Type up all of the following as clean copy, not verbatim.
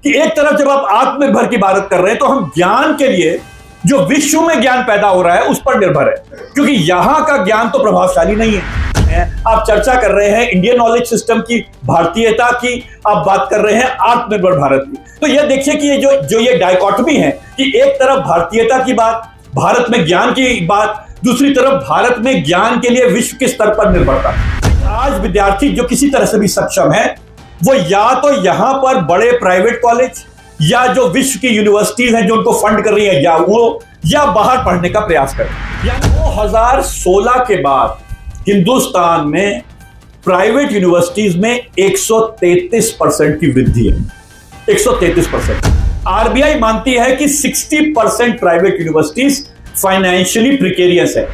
कि एक तरफ जब आप आत्मनिर्भर की बात कर रहे हैं तो हम ज्ञान के लिए जो विश्व में ज्ञान पैदा हो रहा है उस पर निर्भर है, क्योंकि यहां का ज्ञान तो प्रभावशाली नहीं है। आप चर्चा कर रहे हैं इंडियन नॉलेज सिस्टम की, भारतीयता की, आप बात कर रहे हैं आत्मनिर्भर भारत की। तो यह देखिए कि ये डायकॉटमी है कि एक तरफ भारतीयता की बात, भारत में ज्ञान की बात, दूसरी तरफ भारत में ज्ञान के लिए विश्व के स्तर पर निर्भरता। आज विद्यार्थी जो किसी तरह से भी सक्षम है वो या तो यहां पर बड़े प्राइवेट कॉलेज या जो विश्व की यूनिवर्सिटीज हैं जो उनको फंड कर रही है या बाहर पढ़ने का प्रयास करें। यानी 2016 के बाद हिंदुस्तान में प्राइवेट यूनिवर्सिटीज में 133% की वृद्धि है। 133%। आरबीआई मानती है कि 60% प्राइवेट यूनिवर्सिटीज फाइनेंशियली प्रिकेरियस है।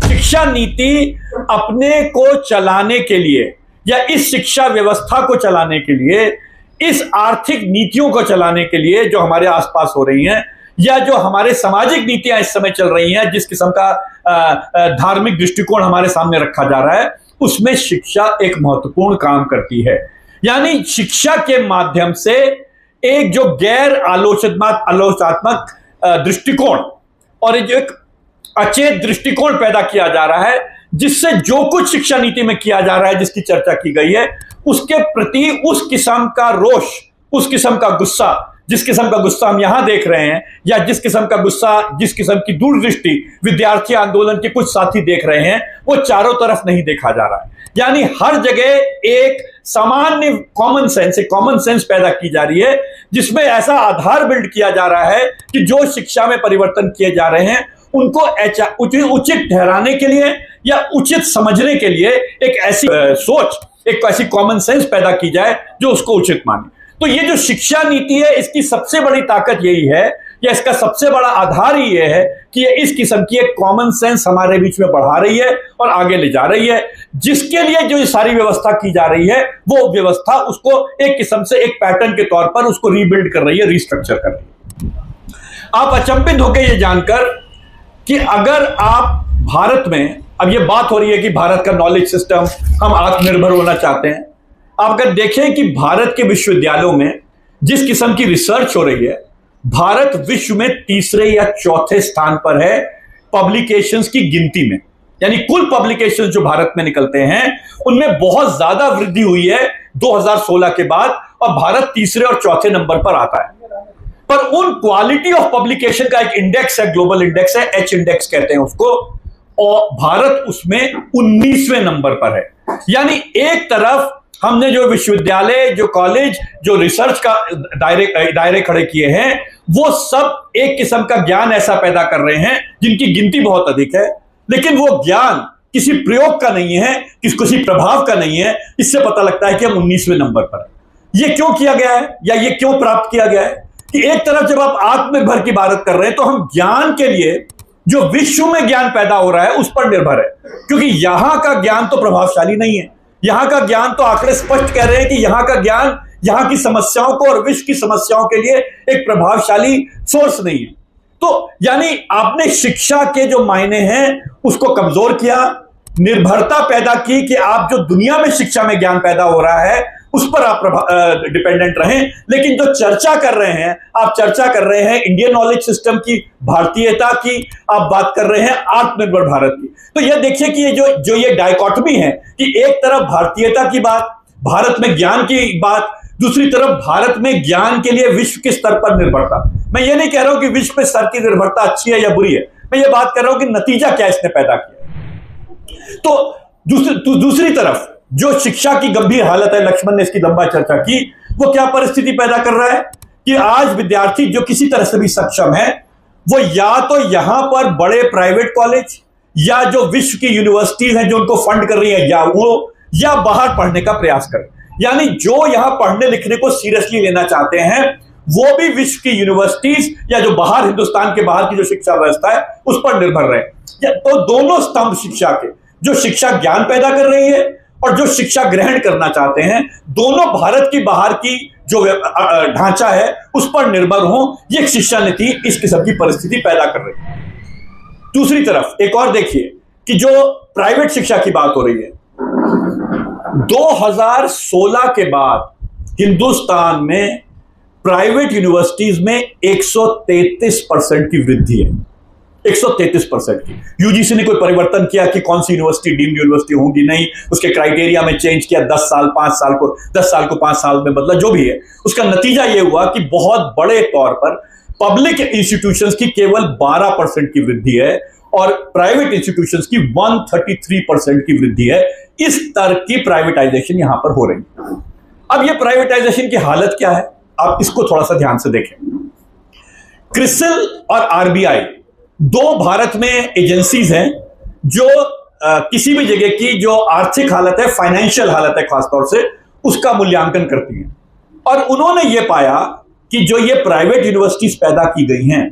शिक्षा नीति अपने को चलाने के लिए या इस शिक्षा व्यवस्था को चलाने के लिए, इस आर्थिक नीतियों को चलाने के लिए जो हमारे आसपास हो रही हैं या जो हमारे सामाजिक नीतियां इस समय चल रही हैं, जिस किस्म का धार्मिक दृष्टिकोण हमारे सामने रखा जा रहा है, उसमें शिक्षा एक महत्वपूर्ण काम करती है। यानी शिक्षा के माध्यम से एक जो गैर आलोचनात्मक दृष्टिकोण और एक अचेत दृष्टिकोण पैदा किया जा रहा है, जिससे जो कुछ शिक्षा नीति में किया जा रहा है, जिसकी चर्चा की गई है, उसके प्रति उस किस्म का रोष, उस किस्म का गुस्सा, जिस किस्म का गुस्सा हम यहां देख रहे हैं, या जिस किस्म का गुस्सा, जिस किस्म की दूरदृष्टि विद्यार्थी आंदोलन के कुछ साथी देख रहे हैं, वो चारों तरफ नहीं देखा जा रहा है। यानी हर जगह एक सामान्य कॉमन सेंस पैदा की जा रही है, जिसमें ऐसा आधार बिल्ड किया जा रहा है कि जो शिक्षा में परिवर्तन किए जा रहे हैं उनको उचित ठहराने के लिए या उचित समझने के लिए एक ऐसी सोच, एक ऐसी कॉमन सेंस पैदा की जाए जो उसको उचित माने। तो ये जो शिक्षा नीति है, इसकी सबसे बड़ी ताकत यही है, या इसका सबसे बड़ा आधार ही ये है कि ये इस किस्म की एक कॉमन सेंस हमारे बीच में बढ़ा रही है और आगे ले जा रही है, जिसके लिए जो ये सारी व्यवस्था की जा रही है वो व्यवस्था उसको एक किस्म से एक पैटर्न के तौर पर उसको रीबिल्ड कर रही है, रिस्ट्रक्चर कर रही है। आप अचंभित होकर ये जानकर कि अगर आप भारत में, अब ये बात हो रही है कि भारत का नॉलेज सिस्टम, हम आत्मनिर्भर होना चाहते हैं, आप अगर देखें कि भारत के विश्वविद्यालयों में जिस किस्म की रिसर्च हो रही है, भारत विश्व में तीसरे या चौथे स्थान पर है पब्लिकेशंस की गिनती में। यानी कुल पब्लिकेशंस जो भारत में निकलते हैं उनमें बहुत ज्यादा वृद्धि हुई है 2016 के बाद, और भारत तीसरे और चौथे नंबर पर आता है। पर उन क्वालिटी ऑफ पब्लिकेशन का एक इंडेक्स है, ग्लोबल इंडेक्स है, एच इंडेक्स कहते हैं उसको, और भारत उसमें 19वें नंबर पर है। यानी एक तरफ हमने जो विश्वविद्यालय, जो कॉलेज, जो रिसर्च का दायरे खड़े किए हैं, वो सब एक किस्म का ज्ञान ऐसा पैदा कर रहे हैं जिनकी गिनती बहुत अधिक है, लेकिन वो ज्ञान किसी प्रयोग का नहीं है, किसी प्रभाव का नहीं है। इससे पता लगता है कि हम 19वें नंबर पर हैं। ये क्यों किया गया है या ये क्यों प्राप्त किया गया है कि एक तरफ जब आप आत्मनिर्भर की बात कर रहे हैं तो हम ज्ञान के लिए जो विश्व में ज्ञान पैदा हो रहा है उस पर निर्भर है, क्योंकि यहां का ज्ञान तो प्रभावशाली नहीं है। यहां का ज्ञान तो आंकड़े स्पष्ट कह रहे हैं कि यहां का ज्ञान यहां की समस्याओं को और विश्व की समस्याओं के लिए एक प्रभावशाली सोर्स नहीं है। तो यानी आपने शिक्षा के जो मायने हैं उसको कमजोर किया, निर्भरता पैदा की कि आप जो दुनिया में शिक्षा में ज्ञान पैदा हो रहा है उस पर आप डिपेंडेंट रहें। लेकिन जो चर्चा कर रहे हैं, आप चर्चा कर रहे हैं इंडियन नॉलेज सिस्टम की, भारतीयता की, आप बात कर रहे हैं आत्मनिर्भर भारत की। तो यह देखिए कि ये डायकॉटमी है कि एक तरफ भारतीयता की बात, भारत में ज्ञान की बात, दूसरी तरफ भारत में ज्ञान के लिए विश्व के स्तर पर निर्भरता। मैं ये नहीं कह रहा हूं कि विश्व के स्तर की निर्भरता अच्छी है या बुरी है, मैं ये बात कर रहा हूं कि नतीजा क्या इसने पैदा किया। तो दूसरी तरफ जो शिक्षा की गंभीर हालत है, लक्ष्मण ने इसकी लंबा चर्चा की, वो क्या परिस्थिति पैदा कर रहा है कि आज विद्यार्थी जो किसी तरह से भी सक्षम है वो या तो यहां पर बड़े प्राइवेट कॉलेज या जो विश्व की यूनिवर्सिटीज हैं जो उनको फंड कर रही है या बाहर पढ़ने का प्रयास करें। यानी जो यहां पढ़ने लिखने को सीरियसली लेना चाहते हैं वो भी विश्व की यूनिवर्सिटीज या जो बाहर, हिंदुस्तान के बाहर की जो शिक्षा व्यवस्था है उस पर निर्भर रहे। तो दोनों स्तंभ शिक्षा के, जो शिक्षा ज्ञान पैदा कर रही है और जो शिक्षा ग्रहण करना चाहते हैं, दोनों भारत की बाहर की जो ढांचा है उस पर निर्भर हो। ये शिक्षा नीति इस किस्म की परिस्थिति पैदा कर रही है। दूसरी तरफ एक और देखिए कि जो प्राइवेट शिक्षा की बात हो रही है, 2016 के बाद हिंदुस्तान में प्राइवेट यूनिवर्सिटीज में 133% की वृद्धि है। 133% की। यूजीसी ने कोई परिवर्तन किया कि कौन सी यूनिवर्सिटी डीम्ड यूनिवर्सिटी होगी? नहीं। उसके क्राइटेरिया में चेंज किया, 10 साल 5 साल को 5 साल में बदला, जो भी है। उसका नतीजा यह हुआ कि बहुत बड़े तौर पर पब्लिक इंस्टीट्यूशंस की केवल 12% की वृद्धि है और प्राइवेट इंस्टीट्यूशंस की 133% की वृद्धि है। इस तरह की प्राइवेटाइजेशन यहां पर हो रही है। अब यह प्राइवेटाइजेशन की हालत क्या है, आप इसको थोड़ा सा ध्यान से देखें। क्रिसिल और आरबीआई दो भारत में एजेंसीज हैं जो किसी भी जगह की जो आर्थिक हालत है, फाइनेंशियल हालत है खासतौर से, उसका मूल्यांकन करती हैं। और उन्होंने यह पाया कि जो ये प्राइवेट यूनिवर्सिटीज पैदा की गई हैं,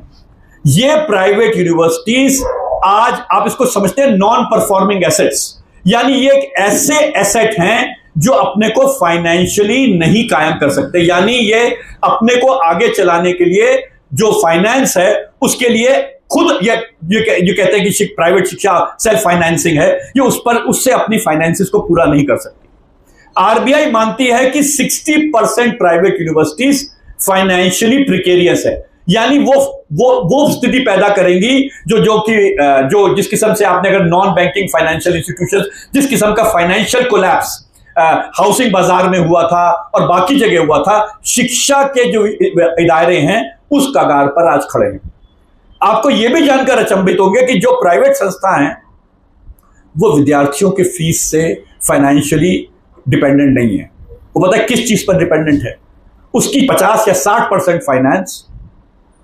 ये प्राइवेट यूनिवर्सिटीज आज आप इसको समझते हैं नॉन परफॉर्मिंग एसेट्स, यानी ये एक ऐसे एसेट हैं जो अपने को फाइनेंशियली नहीं कायम कर सकते। यानी ये अपने को आगे चलाने के लिए जो फाइनेंस है उसके लिए खुद ये कहते हैं कि प्राइवेट शिक्षा सेल्फ फाइनेंसिंग है, ये उससे अपनी फाइनेंसिस को पूरा नहीं कर सकती। आरबीआई मानती है कि 60% प्राइवेट यूनिवर्सिटीज फाइनेंशियली प्रिकेरियस है, यानी वो स्थिति पैदा करेंगी जो जिस किस्म से आपने अगर नॉन बैंकिंग फाइनेंशियल इंस्टीट्यूशन, जिस किस्म का फाइनेंशियल कोलैप्स हाउसिंग बाजार में हुआ था और बाकी जगह हुआ था, शिक्षा के जो इदारे हैं उस कगार पर आज खड़े हैं। आपको यह भी जानकर अचंभित होंगे कि जो प्राइवेट संस्था हैं वो विद्यार्थियों के फीस से फाइनेंशियली डिपेंडेंट नहीं है। वो पता है किस चीज पर डिपेंडेंट है? उसकी 50 या 60% फाइनेंस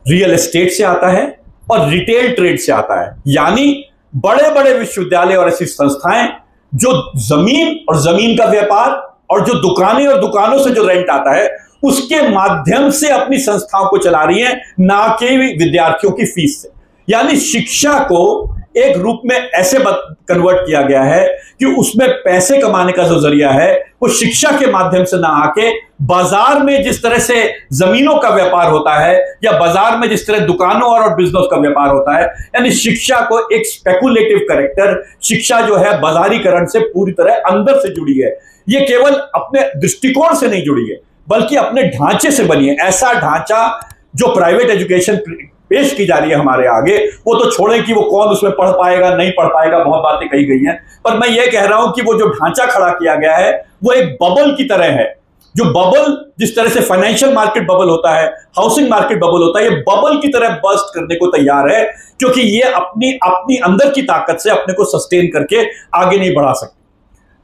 रियल एस्टेट से आता है और रिटेल ट्रेड से आता है। यानी बड़े बड़े विश्वविद्यालय और ऐसी संस्थाएं जो जमीन और जमीन का व्यापार और जो दुकानें और दुकानों से जो रेंट आता है उसके माध्यम से अपनी संस्थाओं को चला रही हैं, ना कि विद्यार्थियों की फीस से। यानी शिक्षा को एक रूप में ऐसे कन्वर्ट किया गया है कि उसमें पैसे कमाने का जो जरिया है वो शिक्षा के माध्यम से ना आके बाजार में जिस तरह से जमीनों का व्यापार होता है या बाजार में जिस तरह दुकानों और बिजनेस का व्यापार होता है, यानी शिक्षा को एक स्पेकुलेटिव कैरेक्टर, शिक्षा जो है बाजारीकरण से पूरी तरह अंदर से जुड़ी है। ये केवल अपने दृष्टिकोण से नहीं जुड़ी है बल्कि अपने ढांचे से बनी है। ऐसा ढांचा जो प्राइवेट एजुकेशन पेश की जा रही है हमारे आगे, वो तो छोड़े कि वो कौन उसमें पढ़ पाएगा नहीं पढ़ पाएगा, बहुत बातें कही गई हैं। पर मैं ये कह रहा हूं कि वो जो ढांचा खड़ा किया गया है वो एक बबल की तरह है। जो बबल, जिस तरह से फाइनेंशियल मार्केट बबल होता है, हाउसिंग मार्केट बबल होता है, ये बबल की तरह बर्स्ट करने को तैयार है, क्योंकि ये अपनी अंदर की ताकत से अपने को सस्टेन करके आगे नहीं बढ़ा सकती।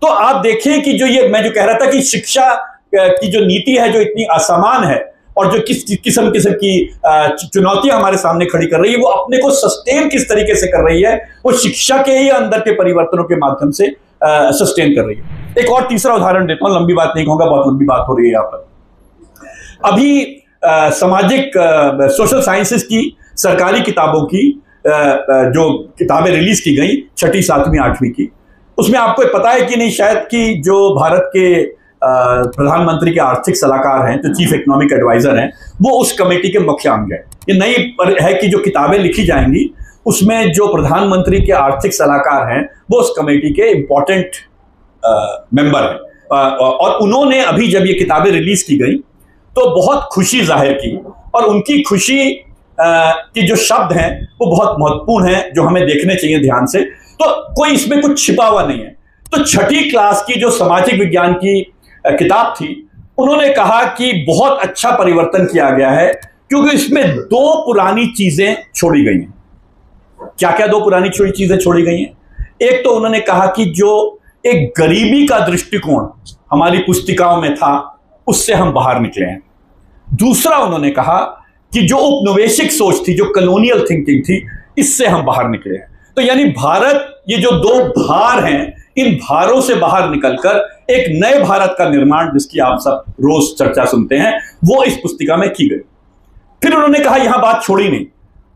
तो आप देखिए कि जो ये मैं जो कह रहा था कि शिक्षा की जो नीति है जो इतनी असमान है और जो किस किस्म की चुनौतियां हमारे सामने खड़ी कर रही है, वो अपने को सस्टेन किस तरीके से कर रही है, वो शिक्षा के ही अंदर के परिवर्तनों के माध्यम से सस्टेन कर रही है। एक और तीसरा उदाहरण देता हूं, लंबी बात नहीं कहूंगा, बहुत लंबी बात हो रही है यहां पर। अभी सामाजिक सोशल साइंसेस की सरकारी किताबों की जो किताबें रिलीज की गई 6ठी 7वीं 8वीं की, उसमें आपको पता है कि नहीं शायद कि जो भारत के प्रधानमंत्री के आर्थिक सलाहकार हैं, जो चीफ इकोनॉमिक एडवाइजर हैं, वो उस कमेटी के मुख्य अंग है। ये नई है कि जो किताबें लिखी जाएंगी उसमें जो प्रधानमंत्री के आर्थिक सलाहकार हैं वो उस कमेटी के इंपॉर्टेंट मेंबर हैं। और उन्होंने अभी जब ये किताबें रिलीज की गई तो बहुत खुशी जाहिर की, और उनकी खुशी के जो शब्द हैं वो बहुत महत्वपूर्ण हैं, जो हमें देखने चाहिए ध्यान से। तो कोई इसमें कुछ छिपा हुआ नहीं है। तो 6ठी क्लास की जो सामाजिक विज्ञान की किताब थी, उन्होंने कहा कि बहुत अच्छा परिवर्तन किया गया है क्योंकि इसमें 2 पुरानी चीजें छोड़ी गई हैं। क्या क्या 2 पुरानी चीजें छोड़ी गई हैं? एक तो उन्होंने कहा कि जो एक गरीबी का दृष्टिकोण हमारी पुस्तिकाओं में था उससे हम बाहर निकले हैं। दूसरा उन्होंने कहा कि जो उपनिवेशिक सोच थी, जो कॉलोनियल थिंकिंग थी, इससे हम बाहर निकले हैं। तो यानी भारत, ये जो 2 भार हैं, इन भारों से बाहर निकलकर एक नए भारत का निर्माण, जिसकी आप सब रोज चर्चा सुनते हैं, वो इस पुस्तिका में की गई। फिर उन्होंने कहा यहां बात छोड़ी नहीं,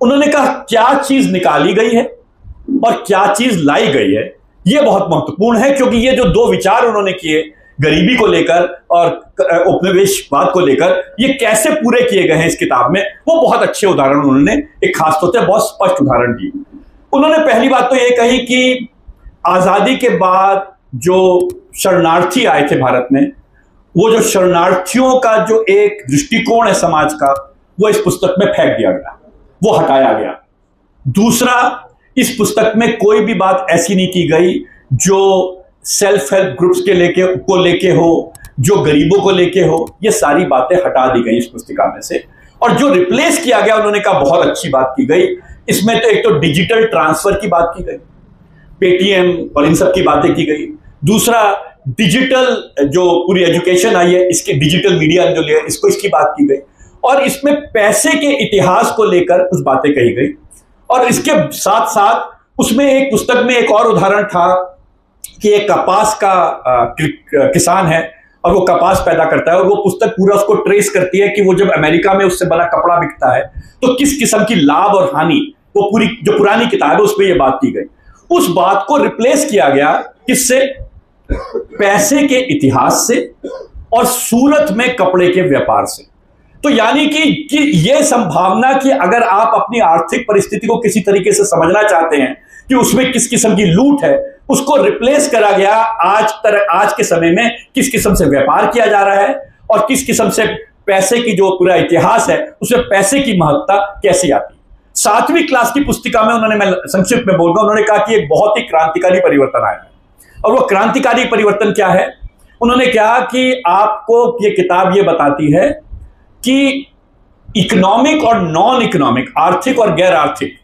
उन्होंने कहा क्या चीज निकाली गई है और क्या चीज लाई गई है, यह बहुत महत्वपूर्ण है। क्योंकि ये जो 2 विचार उन्होंने किए, गरीबी को लेकर और उपनिवेशवाद को लेकर, ये कैसे पूरे किए गए हैं इस किताब में, वो बहुत अच्छे उदाहरण उन्होंने एक खासतौर से बहुत स्पष्ट उदाहरण दिए। उन्होंने पहली बात तो यह कही कि आजादी के बाद जो शरणार्थी आए थे भारत में, वो जो शरणार्थियों का जो एक दृष्टिकोण है समाज का, वो इस पुस्तक में फेंक दिया गया, वो हटाया गया। दूसरा, इस पुस्तक में कोई भी बात ऐसी नहीं की गई जो सेल्फ हेल्प ग्रुप्स के लेके हो, जो गरीबों को लेके हो। ये सारी बातें हटा दी गई इस पुस्तिका में से। और जो रिप्लेस किया गया, उन्होंने कहा बहुत अच्छी बात की गई इसमें, तो एक तो डिजिटल ट्रांसफर की बात की गई, पेटीएम और इन सब की बातें की गई। दूसरा, डिजिटल जो पूरी एजुकेशन आई है, इसके डिजिटल मीडिया जो लिया, इसकी बात की गई। और इसमें पैसे के इतिहास को लेकर कुछ बातें कही गई। और इसके साथ साथ उसमें एक पुस्तक में एक और उदाहरण था कि एक कपास का किसान है और वो कपास पैदा करता है, और वो पुस्तक पूरा उसको ट्रेस करती है कि वो जब अमेरिका में उससे बना कपड़ा बिकता है तो किस किस्म की लाभ और हानि, वो पूरी जो पुरानी किताब है उसमें ये बात की गई। उस बात को रिप्लेस किया गया किससे? पैसे के इतिहास से और सूरत में कपड़े के व्यापार से। तो यानी कि यह संभावना कि अगर आप अपनी आर्थिक परिस्थिति को किसी तरीके से समझना चाहते हैं कि उसमें किस किस्म की लूट है, उसको रिप्लेस करा गया आज के समय में किस किस्म से व्यापार किया जा रहा है और किस किस्म से पैसे की जो पूरा इतिहास है उसमें पैसे की महत्ता कैसे आती है। 7वीं क्लास की पुस्तिका में उन्होंने, मैं संक्षिप्त में बोल रहा हूं, उन्होंने कहा कि एक बहुत ही क्रांतिकारी परिवर्तन आया है। और वो क्रांतिकारी परिवर्तन क्या है? उन्होंने कहा कि आपको ये किताब ये बताती है कि इकोनॉमिक और नॉन इकोनॉमिक, आर्थिक और गैर आर्थिक,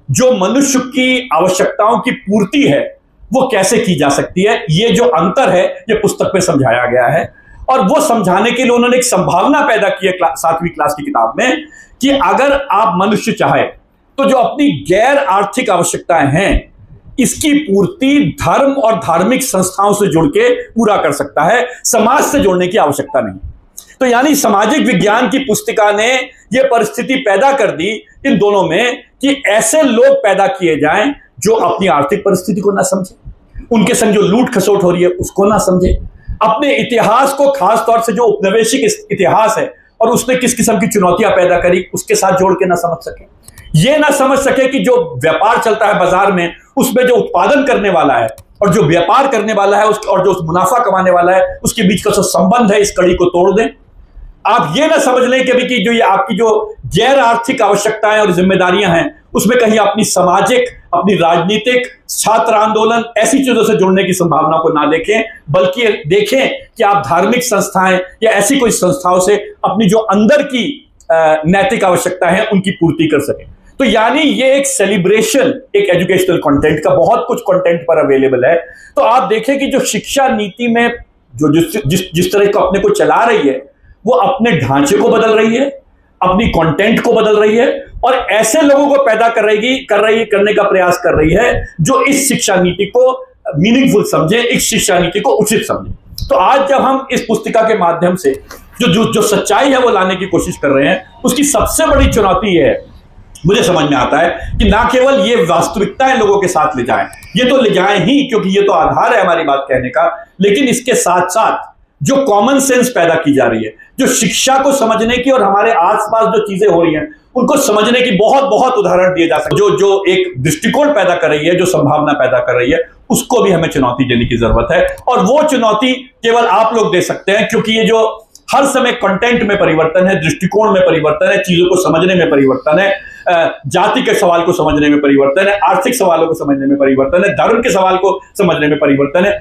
जो मनुष्य की आवश्यकताओं की पूर्ति है वो कैसे की जा सकती है। ये जो अंतर है ये पुस्तक में समझाया गया है। और वो समझाने के लिए उन्होंने एक संभावना पैदा की है 7वीं क्लास की किताब में कि अगर आप मनुष्य चाहे तो जो अपनी गैर आर्थिक आवश्यकताएं हैं इसकी पूर्ति धर्म और धार्मिक संस्थाओं से जुड़ के पूरा कर सकता है, समाज से जोड़ने की आवश्यकता नहीं। तो यानी सामाजिक विज्ञान की पुस्तिका ने यह परिस्थिति पैदा कर दी इन दोनों में कि ऐसे लोग पैदा किए जाएं जो अपनी आर्थिक परिस्थिति को ना समझे, उनके संग जो लूट खसोट हो रही है उसको ना समझे, अपने इतिहास को, खास तौर से जो उपनिवेशिक इतिहास है और उसने किस किस्म की चुनौतियां पैदा करी, उसके साथ जोड़ के ना समझ सके। ये ना समझ सके कि जो व्यापार चलता है बाजार में उसमें जो उत्पादन करने वाला है और जो व्यापार करने वाला है और जो मुनाफा कमाने वाला है उसके बीच का जो संबंध है, इस कड़ी को तोड़ दें। आप ये ना समझ लें कभी कि जो ये आपकी जो गैर आर्थिक आवश्यकताएं और जिम्मेदारियां हैं उसमें कहीं अपनी सामाजिक, अपनी राजनीतिक, छात्र आंदोलन, ऐसी चीजों से जुड़ने की संभावना को ना देखें, बल्कि देखें कि आप धार्मिक संस्थाएं या ऐसी कोई संस्थाओं से अपनी जो अंदर की नैतिक आवश्यकता है उनकी पूर्ति कर सकें। तो यानी ये एक सेलिब्रेशन, एक एजुकेशनल कंटेंट का बहुत कुछ कंटेंट पर अवेलेबल है। तो आप देखें कि जो शिक्षा नीति में जो जिस तरह को अपने को चला रही है वो अपने ढांचे को बदल रही है, अपनी कंटेंट को बदल रही है और ऐसे लोगों को पैदा करने का प्रयास कर रही है जो इस शिक्षा नीति को मीनिंगफुल समझे, इस शिक्षा नीति को उचित समझे। तो आज जब हम इस पुस्तिका के माध्यम से जो सच्चाई है वो लाने की कोशिश कर रहे हैं, उसकी सबसे बड़ी चुनौती है, मुझे समझ में आता है कि ना केवल ये वास्तविकताएं लोगों के साथ ले जाएं, ये तो ले जाएं ही क्योंकि ये तो आधार है हमारी बात कहने का, लेकिन इसके साथ साथ जो कॉमन सेंस पैदा की जा रही है, जो शिक्षा को समझने की और हमारे आसपास जो चीजें हो रही हैं उनको समझने की बहुत बहुत उदाहरण दिए जा सकते, जो एक दृष्टिकोण पैदा कर रही है, जो संभावना पैदा कर रही है, उसको भी हमें चुनौती देने की जरूरत है। और वो चुनौती केवल आप लोग दे सकते हैं क्योंकि ये जो हर समय कंटेंट में परिवर्तन है, दृष्टिकोण में परिवर्तन है, चीजों को समझने में परिवर्तन है, जाति के सवाल को समझने में परिवर्तन है, आर्थिक सवालों को समझने में परिवर्तन है, धर्म के सवाल को समझने में परिवर्तन है।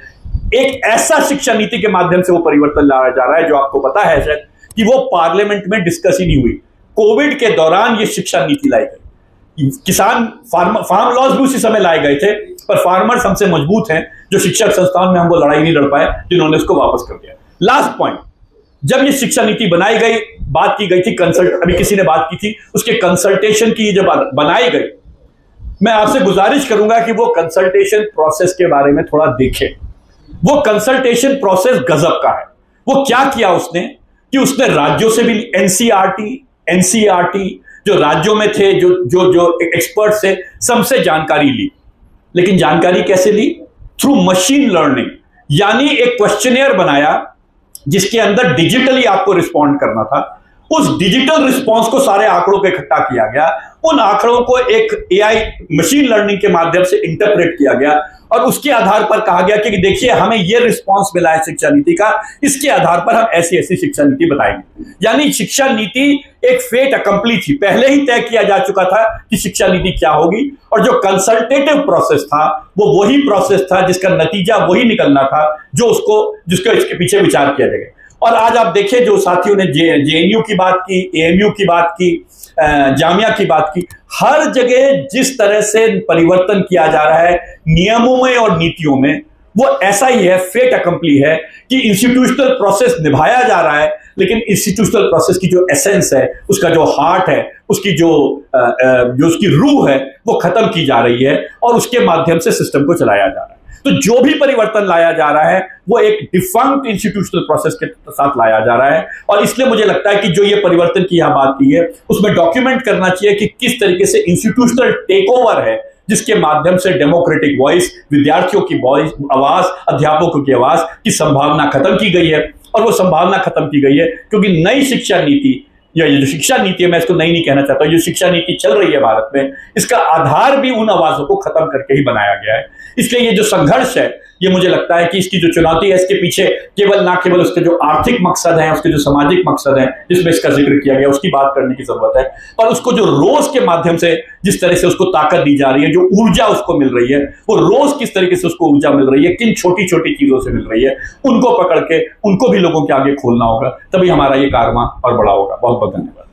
एक ऐसा शिक्षा नीति के माध्यम से वो परिवर्तन लाया जा रहा है जो आपको पता है शायद कि वो पार्लियामेंट में डिस्कस ही नहीं हुई। कोविड के दौरान ये शिक्षा नीति लाई गई। किसान फार्म लॉज भी उसी समय लाए गए थे, पर फार्मर्स हमसे मजबूत हैं, जो शिक्षक संस्थान में हम वो लड़ाई नहीं लड़ पाए, जिन्होंने उसको वापस कर दिया। लास्ट पॉइंट, जब ये शिक्षा नीति बनाई गई, बात की गई थी अभी किसी ने बात की थी उसके कंसल्टेशन की, जब बनाई गई, मैं आपसे गुजारिश करूंगा कि वो कंसल्टेशन प्रोसेस के बारे में थोड़ा देखें। वो कंसल्टेशन प्रोसेस गजब का है। वो क्या किया उसने कि उसने राज्यों से भी एनसीईआरटी जो राज्यों में थे, जो एक्सपर्ट थे, सबसे जानकारी ली। लेकिन जानकारी कैसे ली? Through machine learning. यानी एक क्वेश्चनियर बनाया जिसके अंदर डिजिटली आपको रिस्पॉन्ड करना था उस डिजिटल रिस्पांस को सारे आंकड़ों पे इकट्ठा किया गया, उन आंकड़ों को एक एआई मशीन लर्निंग के माध्यम से इंटरप्रेट किया गया और उसके आधार पर कहा गया कि देखिए हमें यह रिस्पांस मिला है शिक्षा नीति का, इसके आधार पर हम ऐसी ऐसी शिक्षा नीति बताएंगे। यानी शिक्षा नीति एक फेट अकम्पली थी, पहले ही तय किया जा चुका था कि शिक्षा नीति क्या होगी, और जो कंसल्टेटिव प्रोसेस था वो वही प्रोसेस था जिसका नतीजा वही निकलना था जो जिसको इसके पीछे विचार किया जाएगा। और आज आप देखिए जो साथियों ने जेएनयू की बात की, एएमयू की बात की, जामिया की बात की, हर जगह जिस तरह से परिवर्तन किया जा रहा है नियमों में और नीतियों में, वो ऐसा ही है, फेट अकम्पली है कि इंस्टीट्यूशनल प्रोसेस निभाया जा रहा है, लेकिन इंस्टीट्यूशनल प्रोसेस की जो एसेंस है, उसका जो हार्ट है, उसकी जो उसकी रूह है, वो खत्म की जा रही है और उसके माध्यम से सिस्टम को चलाया जा रहा है। तो जो भी परिवर्तन लाया जा रहा है वो एक डिफंक्ट इंस्टीट्यूशनल प्रोसेस के साथ लाया जा रहा है, और इसलिए मुझे लगता है कि जो ये परिवर्तन की यहां बात की है उसमें डॉक्यूमेंट करना चाहिए कि किस तरीके से इंस्टीट्यूशनल टेक ओवर है जिसके माध्यम से डेमोक्रेटिक वॉइस, विद्यार्थियों की वॉइस, आवाज, अध्यापकों की आवाज की संभावना खत्म की गई है। और वो संभावना खत्म की गई है क्योंकि नई शिक्षा नीति, या ये जो शिक्षा नीति है, मैं इसको नई नहीं कहना चाहता, जो शिक्षा नीति चल रही है भारत में, इसका आधार भी उन आवाजों को खत्म करके ही बनाया गया है। इसलिए ये जो संघर्ष है, ये मुझे लगता है कि इसकी जो चुनौती है, इसके पीछे केवल उसके जो आर्थिक मकसद है, उसके जो सामाजिक मकसद है जिसमें इसका जिक्र किया गया, उसकी बात करने की जरूरत है। पर उसको जो रोज के माध्यम से जिस तरह से उसको ताकत दी जा रही है, जो ऊर्जा उसको मिल रही है, वो रोज किस तरीके से उसको ऊर्जा मिल रही है, किन छोटी छोटी चीजों से मिल रही है, उनको पकड़ के उनको भी लोगों के आगे खोलना होगा, तभी हमारा ये कारवां और बड़ा होगा। बहुत बहुत धन्यवाद।